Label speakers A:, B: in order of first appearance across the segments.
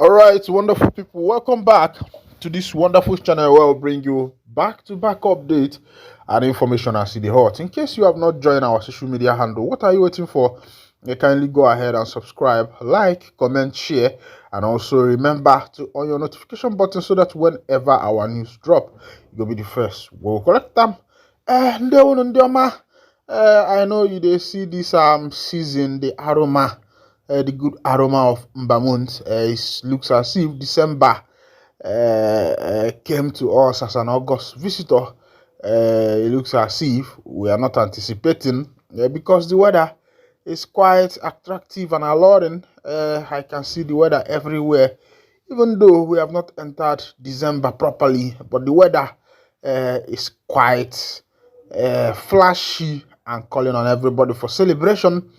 A: All right, wonderful people, welcome back to this wonderful channel where I'll bring you back-to-back update and information as it is hot. In case you have not joined our social media handle, what are you waiting for? You kindly go ahead and subscribe, like, comment, share, and also remember to on your notification button so that whenever our news drop, you'll be the first. We'll collect them. I know you they see this season the aroma. The good aroma of Mbamont. It looks as if December came to us as an August visitor. It looks as if we are not anticipating because the weather is quite attractive and alluring. I can see the weather everywhere, even though we have not entered December properly, but the weather is quite flashy and calling on everybody for celebration.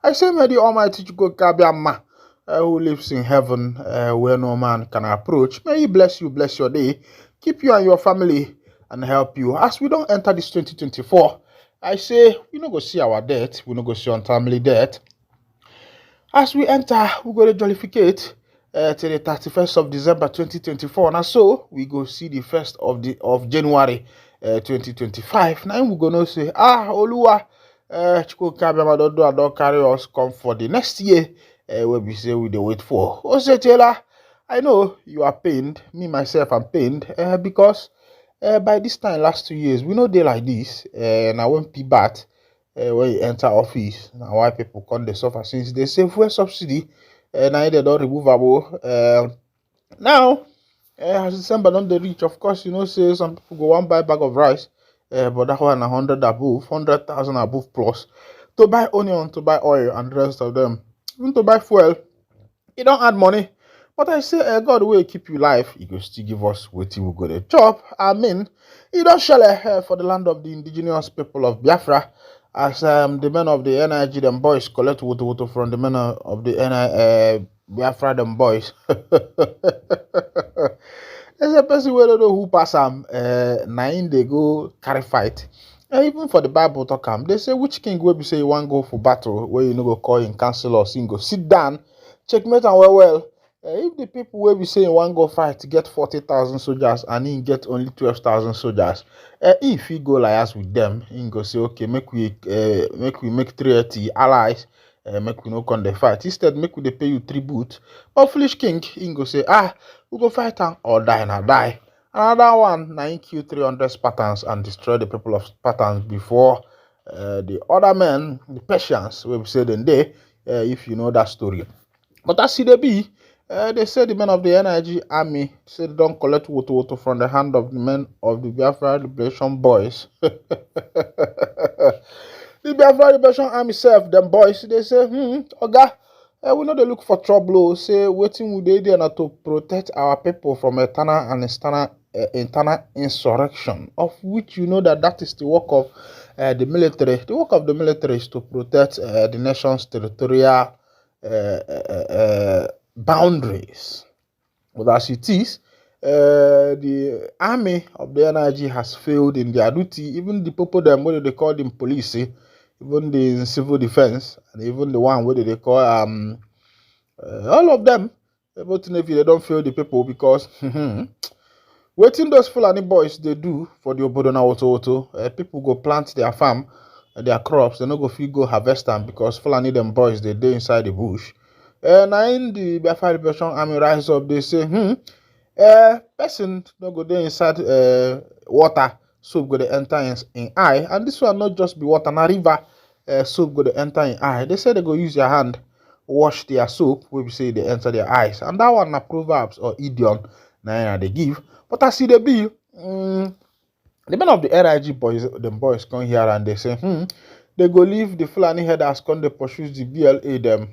A: I say, may the Almighty Chukwukabiama, who lives in heaven, where no man can approach, may He bless you, bless your day, keep you and your family, and help you. As we don't enter this 2024, I say, we no go see our death, we no go see untimely death. As we enter, we go to jollificate till the 31st of December 2024. And so, we go see the 1st of January 2025. Now we go to say, Oluwa, Chukwukabiama don't carry us come for the next year where we say we dey wait for. Osetela, I know you are pained. Me, myself, I'm pained because by this time, last 2 years, we know they like this. And I won't be bad when you enter office. Now, why people come they suffer since they say fuel subsidy and now they don't removable. Now, as December don't they reach, of course, you know, say some people go one buy bag of rice, but that one 100 above, 100,000 above plus to buy onion, to buy oil, and the rest of them. Even to buy fuel, you don't add money. But I say, God will keep you alive. He go still give us what we go to chop. I mean, he don't share for the land of the indigenous people of Biafra. As the men of the NIG, them boys, collect water from the men of the Biafra, them boys. There's a person who don't know who pass them. Nine they go carry fight. Even for the Bible talk they say which king will be say you want go for battle where you no go call in council or sing go sit down, checkmate and well. If the people will be saying one go fight to get 40,000 soldiers and he get only 12,000 soldiers, if he go liars with them, he go say okay, make we make 30 allies, make we no come the fight. Instead, make we they pay you tribute. But foolish king, he go say we go fight or die and die. Another one, now he kill 300 Spartans and destroy the people of Spartans before the other men, the Persians, will say then they, if you know that story. But as they be, they say the men of the NIG army say they don't collect water from the hand of the men of the Biafra Liberation boys. The Biafra Liberation army self, them boys, they say, Oga, we know they look for trouble. Say, waiting with they there to protect our people from eternal and internal insurrection, of which you know that is the work of the military. The work of the military is to protect the nation's territorial boundaries. But as it is, the army of the NIG has failed in their duty. Even the people them what they call them police, even the civil defense, and even the one what they call all of them. But if they don't fail the people because waiting those Fulani boys they do for the Obodona Auto, people go plant their farm, their crops, they no go fit go harvest them because Fulani them boys they inside the bush. Now in the Biafra Liberation army rise up, they say, person no go there inside water, soap go to enter in eye, and this one not just be water, na river, soap go to enter in eye. They say they go use their hand, wash their soap, where we say they enter their eyes, and that one na proverbs or idiom na they give. But I see the bill, the men of the NIG boys, them boys come here and they say, they go leave the Fulani headers come they pursue the BLA them.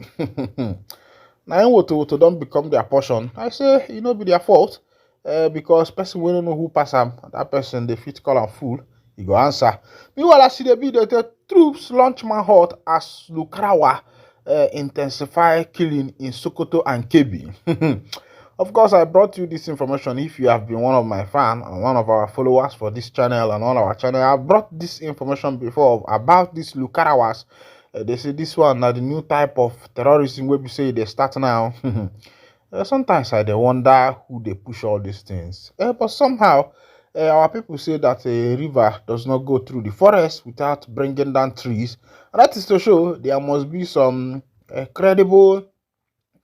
A: Now what don't become their portion. I say it no be their fault. Because person we don't know who pass them, that person they fit call and fool, he go answer. Meanwhile, I see the troops launch manhunt as Lukarawa intensify killing in Sokoto and Kebbi. Of course, I brought you this information if you have been one of my fans and one of our followers for this channel and on our channel. I've brought this information before about these Lukarawas. They say this one now the new type of terrorism where we say they start now. Sometimes I dey wonder who they push all these things. But somehow, our people say that a river does not go through the forest without bringing down trees. And that is to show there must be some credible,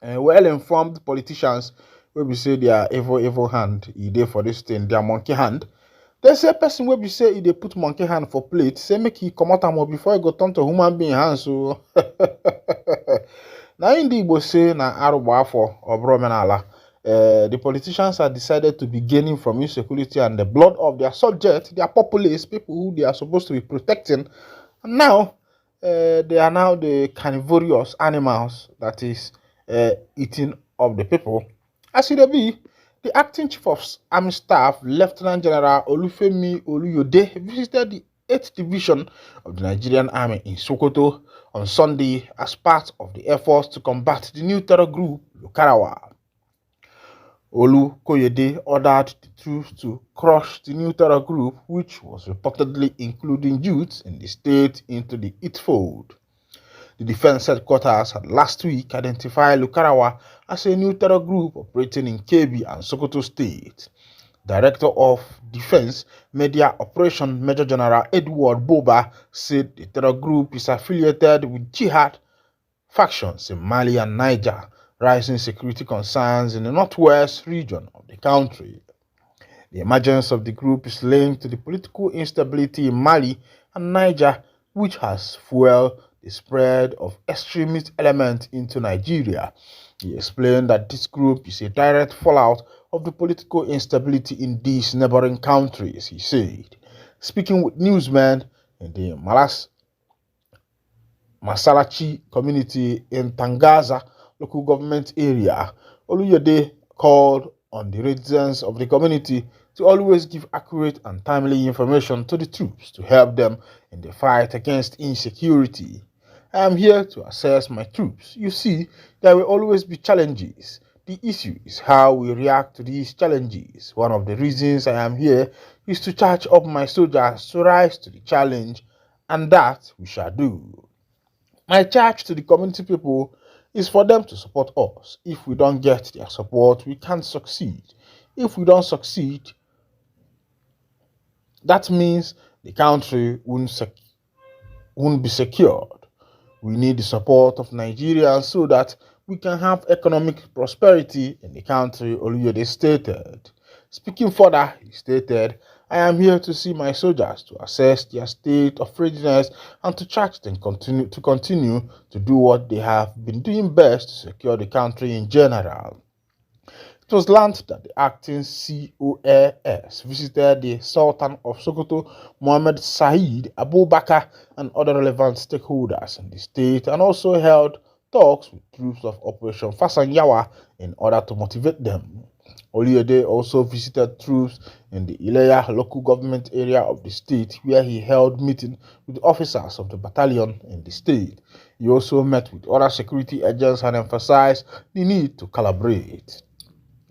A: well-informed politicians wey be say their evil hand e dey for this thing, their monkey hand. They say person wey be say e dey put monkey hand for plate say make e comot am before e go turn to human being hand. So na im the Igbo say na arụgba afọ ọ bụrụ omenala. The politicians have decided to be gaining from insecurity and the blood of their subjects, their populace, people who they are supposed to be protecting. And now, they are now the carnivorous animals that is eating up the people. As it be, the acting chief of army staff, Lieutenant General Olufemi Oluyode, visited the 8th Division of the Nigerian Army in Sokoto on Sunday as part of the efforts to combat the new terror group, Lukarawa. Olukoyede ordered the troops to crush the new terror group, which was reportedly including youths in the state, into the it fold. The defense headquarters had last week identified Lukarawa as a new terror group operating in Kebbi and Sokoto State. Director of Defense Media Operation Major General Edward Boba said the terror group is affiliated with jihad factions in Mali and Niger, rising security concerns in the northwest region of the country. The emergence of the group is linked to the political instability in Mali and Niger, which has fueled the spread of extremist elements into Nigeria. He explained that this group is a direct fallout of the political instability in these neighboring countries, he said. Speaking with newsmen in the Masalachi community in Tangaza local government area, Oluyede called on the residents of the community to always give accurate and timely information to the troops to help them in the fight against insecurity. I am here to assess my troops. You see, there will always be challenges. The issue is how we react to these challenges. One of the reasons I am here is to charge up my soldiers to rise to the challenge, and that we shall do. My charge to the community people is for them to support us. If we don't get their support, we can't succeed. If we don't succeed, that means the country won't be secured. We need the support of Nigerians so that we can have economic prosperity in the country, Oluyede stated. Speaking further, he stated, I am here to see my soldiers to assess their state of readiness and to charge them to continue to do what they have been doing best to secure the country in general. It was learned that the acting COAS visited the Sultan of Sokoto, Mohammed Said Abubakar, and other relevant stakeholders in the state, and also held talks with troops of Operation Fasanyawa in order to motivate them. Oluyede also visited troops in the Ileya local government area of the state, where he held meetings with officers of the battalion in the state. He also met with other security agents and emphasized the need to collaborate.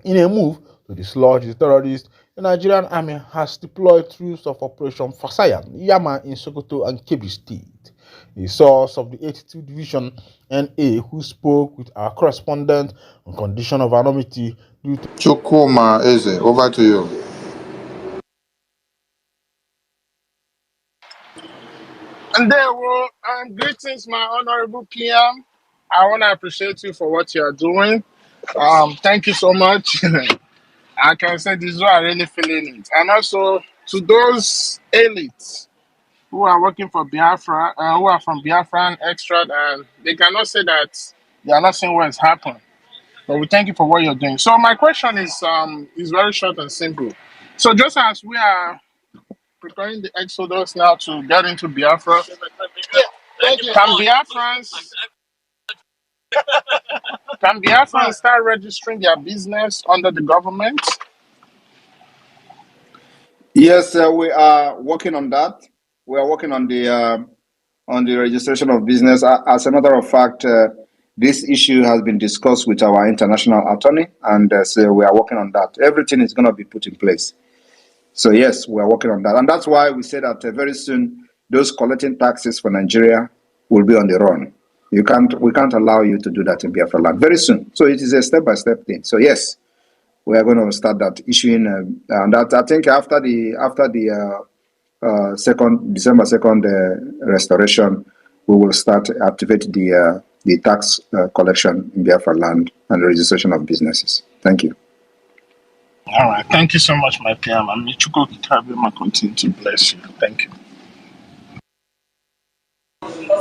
A: In a move to dislodge the terrorists, the Nigerian army has deployed troops of Operation Fasayan, Yama in Sokoto and Kebbi State. A source of the 82nd Division NA who spoke with our correspondent on condition of anonymity due to
B: Chukuma Eze, over to you.
C: And there, well, greetings, my honorable PM. I want to appreciate you for what you are doing. Thank you so much. I can say this is what I really feeling it. And also to those elites who are working for Biafra, who are from Biafran extract, and they cannot say that they are not seeing what has happened. But we thank you for what you're doing. So my question is very short and simple. So just as we are preparing the exodus now to get into Biafra, can Biafrans start registering their business under the government?
B: Yes, we are working on that. We are working on the registration of business. As a matter of fact, this issue has been discussed with our international attorney, and so we are working on that. Everything is going to be put in place. So yes, we are working on that, and that's why we say that very soon those collecting taxes for Nigeria will be on the run. We can't allow you to do that in Biafra land very soon. So it is a step-by-step thing. So yes, we are going to start that issuing, and that I think after the December 2nd restoration, we will start activate the tax collection in Biafra land and the registration of businesses. Thank you.
C: All right. Thank you so much, my PM. And Michuko Kabima continue to bless you. Thank you.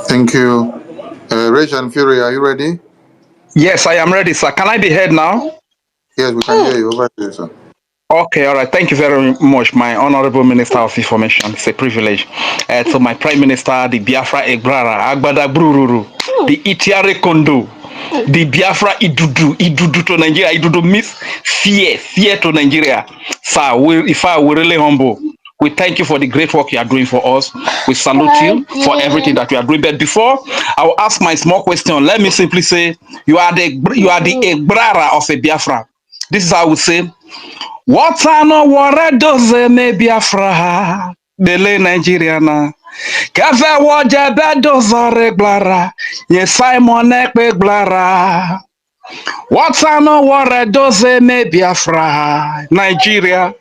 D: Thank you. Rage and Fury, are you ready?
E: Yes, I am ready, sir. Can I be heard now?
D: Yes, we can hear you. Over to you, sir.
E: Okay, all right. Thank you very much, my Honorable Minister of Information. It's a privilege. To my Prime Minister, the Biafra Egrara, Agbada Brururu, the Itiare Kondo, the Biafra Idudu to Nigeria. Idudu means fear to Nigeria. Sir, we're really humble. We thank you for the great work you are doing for us. We salute you for everything that you are doing. But before I will ask my small question, let me simply say you are the Egrara of a Biafra. This is how I would say. Water no water does me Biafra, dele Nigeriana. Kafe waje bedozo reglara, ye Simon ekpe glara. Water no water does me Biafra, Nigeria.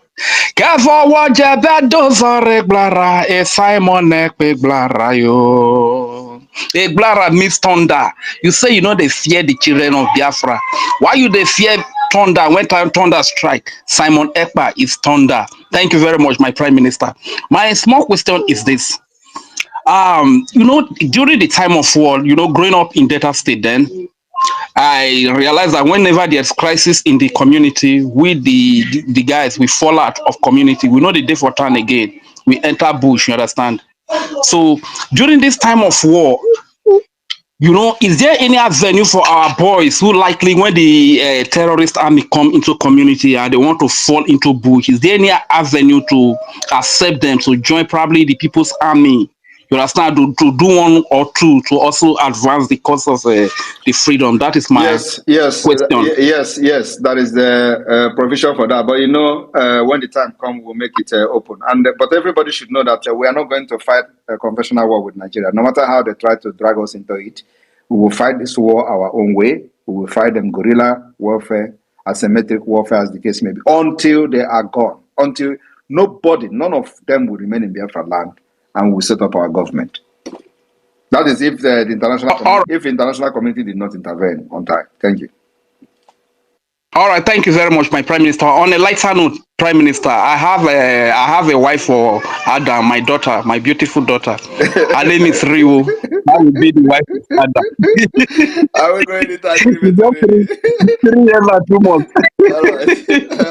E: Kafe waje bedozo reglara, ye Simon ekpe glara yo. Eglara means thunder. You say you know they fear the children of Biafra. Why you they fear thunder when thunder strike? Simon Ekpa is thunder. Thank you very much, my Prime Minister. My small question is this. During the time of war, growing up in Delta State then, I realized that whenever there's crisis in the community, we the guys, we fall out of community. We know the day for turn again. We enter bush, you understand? So during this time of war, is there any avenue for our boys who likely when the terrorist army come into community and they want to fall into bush, is there any avenue to accept them to join probably the people's army? You understand, to do one or two to also advance the cause of the freedom? That is my
B: yes.
E: question.
B: Yes. That is the provision for that. But when the time comes, we'll make it open. But everybody should know that we are not going to fight a conventional war with Nigeria. No matter how they try to drag us into it, we will fight this war our own way. We will fight them guerrilla warfare, asymmetric warfare, as the case may be, until they are gone. Until none of them will remain in Biafra land, and we'll set up our government. That is if the international community did not intervene on time. Thank you.
E: All right, thank you very much, my Prime Minister. On a lighter note, Prime Minister, I have a wife for Ada, my daughter, my beautiful daughter. Her name is Rio. I will be the wife of Ada.
B: I will go anytime.
E: 3 years and 2 months.
B: All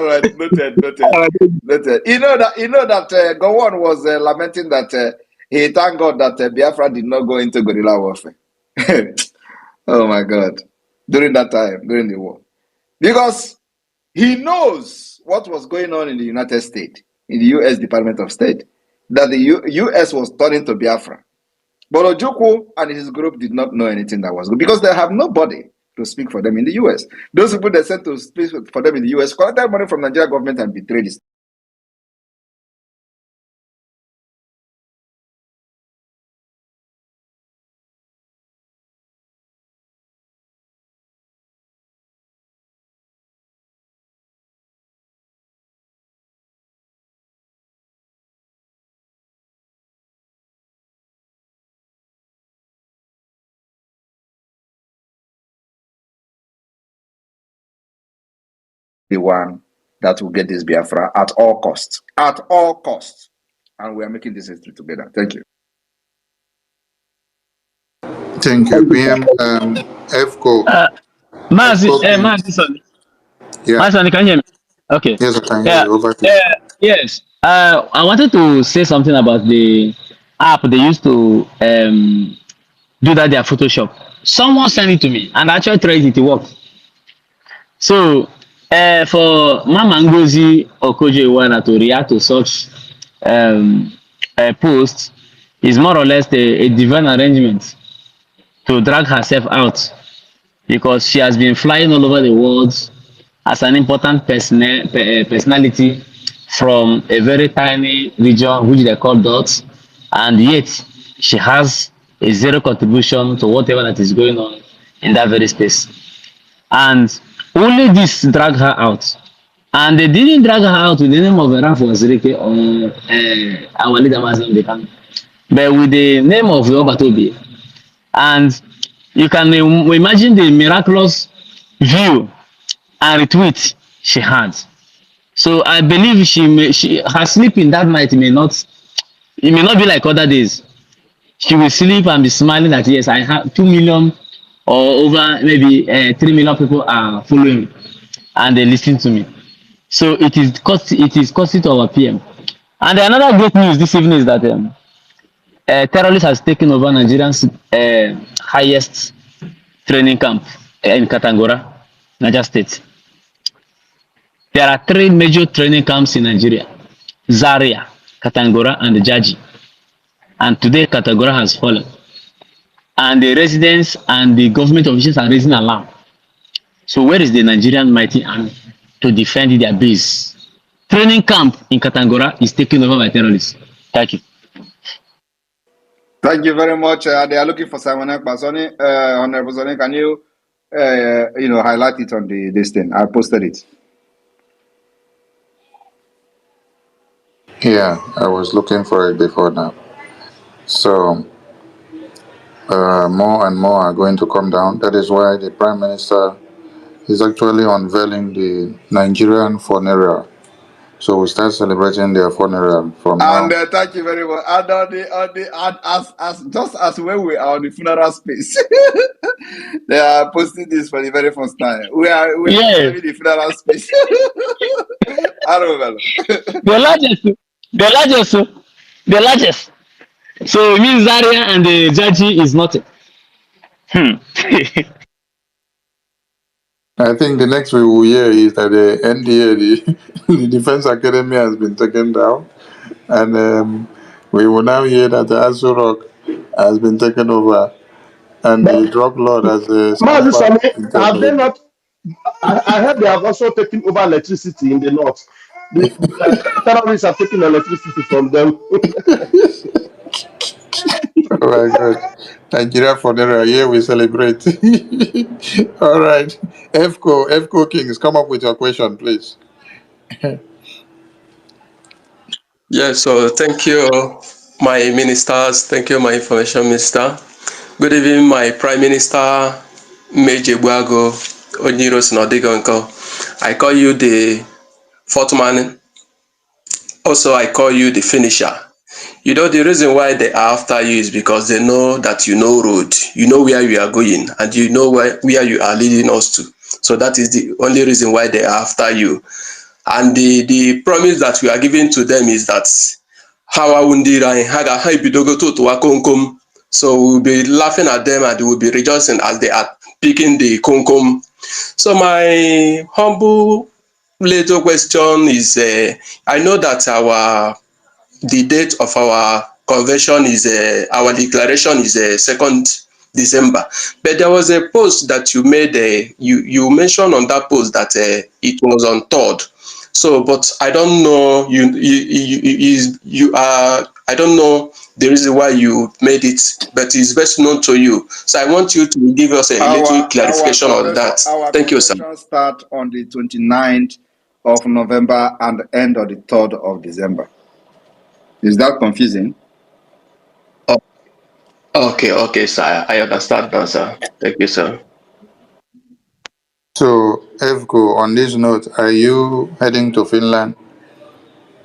B: right. Noted. You know that Gowon was lamenting that he thanked God that Biafra did not go into guerrilla warfare. Oh my God! During that time, during the war. Because he knows what was going on in the United States, in the U.S. Department of State, that the U.S. was turning to Biafra. But Ojukwu and his group did not know anything that was good because they have nobody to speak for them in the U.S. Those people they sent to speak for them in the U.S. collected money from the Nigerian government and betrayed it. The one that will get this Biafra at all costs. At all costs. And we are making this history together. Thank you.
D: Thank you. PM FCO.
F: Madison.
D: Yeah.
F: Madison, can you hear me? Okay.
D: Yes, I can hear you. Over to you.
F: Yes. I wanted to say something about the app they used to do that their Photoshop. Someone sent it to me and I actually tried it to work. So for Mama Ngozi Okoje-Iweala to react to such post is more or less a divine arrangement to drag herself out because she has been flying all over the world as an important personality from a very tiny region which they call dots, and yet she has a zero contribution to whatever that is going on in that very space. And only this drag her out. And they didn't drag her out with the name of Rafa Zirike or our leader Mazam Dekan, but with the name of Obatobi. And you can imagine the miraculous view and retweet she had. So I believe her sleeping that night it may not be like other days. She will sleep and be smiling that yes, I have 2 million or over maybe 3 million people are following me and they listen to me. So it is costly to our PM. And another great news this evening is that terrorists has taken over Nigerian's highest training camp in Katangora, Niger State. There are three major training camps in Nigeria: Zaria, Katangora, and Jaji. And today Katangora has fallen. And the residents and the government officials are raising alarm. So where is the Nigerian mighty army to defend their base? Training camp in Katangora is taken over by terrorists. Thank you.
B: Thank you very much. They are looking for Simon Ekbasoni. Honorable Soni, can you, highlight it on this thing? I posted it.
D: Yeah, I was looking for it before now. So more and more are going to come down. That is why the Prime Minister is actually unveiling the Nigerian funeral. So we start celebrating their funeral from
B: And
D: now.
B: thank you very much. And as when we are on the funeral space, they are posting this for the very first time. We are having the funeral space. I don't know.
F: The largest. So it means Zaria and the Jaji is nothing.
D: I think the next we will hear is that the NDA, the Defense Academy, has been taken down, and we will now hear that the Aso Rock has been taken over, and the drug lord has
G: Mazi Sami, have they
D: intervened.
G: not? I heard they have also taken over electricity in the north. The terrorists are taking electricity from them.
D: Oh my God. Nigeria funeral, here we celebrate. All right. FCO Kings, come up with your question, please.
H: Yes, so thank you, my ministers. Thank you, my information minister. Good evening, my Prime Minister, Meje Buago, Onyiro Sinodigonko. I call you the fourth man. Also, I call you the finisher. You know, the reason why they are after you is because they know that you know road, you know where you are going, and you know where you are leading us to. So that is the only reason why they are after you. And the promise that we are giving to them is that so we'll be laughing at them and we'll be rejoicing as they are picking the konkom. So my humble little question is, I know that the date of our convention is our declaration is 2nd December, but there was a post that you made. You mentioned on that post that it was on 3rd. So, but I don't know you are. I don't know the reason why you made it, but it's best known to you. So I want you to give us a little clarification on that. Thank you, sir.
B: Our convention start on the 29th of November and end on the 3rd of December. Is that confusing?
H: Oh, okay, sir. I understand now, sir. Thank you, sir.
D: So, FCO, on this note, are you heading to Finland?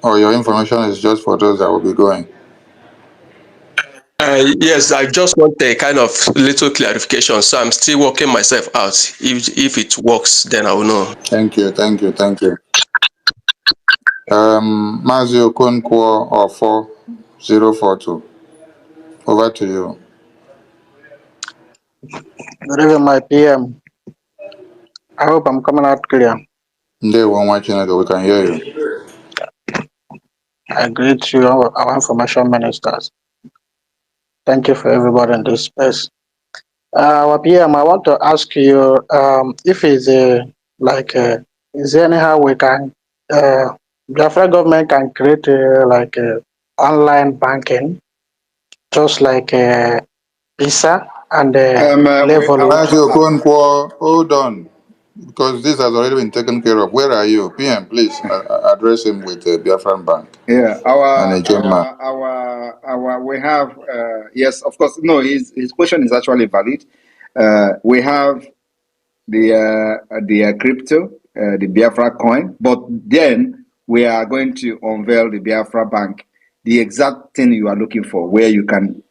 D: Or your information is just for those that will be going?
H: Yes, I just want a kind of little clarification. So I'm still working myself out. If it works, then I will know.
D: Thank you. Mazio Okonkwo or 4042. Over to you.
I: Good evening, my PM. I hope I'm coming out clear.
D: They won't watching it, we can hear you.
I: I greet you, our information ministers. Thank you for everybody in this space. Our PM, I want to ask you if it's is there anyhow we can, Biafra government can create online banking, just like Pisa and
B: We,
I: level.
D: Matthew Okonkwo, hold on, because this has already been taken care of. Where are you? PM, please address him with Biafran Bank
B: yeah,
D: and a Gemma.
B: we have yes, of course. No, his question is actually valid. We have the crypto, the Biafra coin, but then we are going to unveil the Biafra Bank, the exact thing you are looking for, where you can,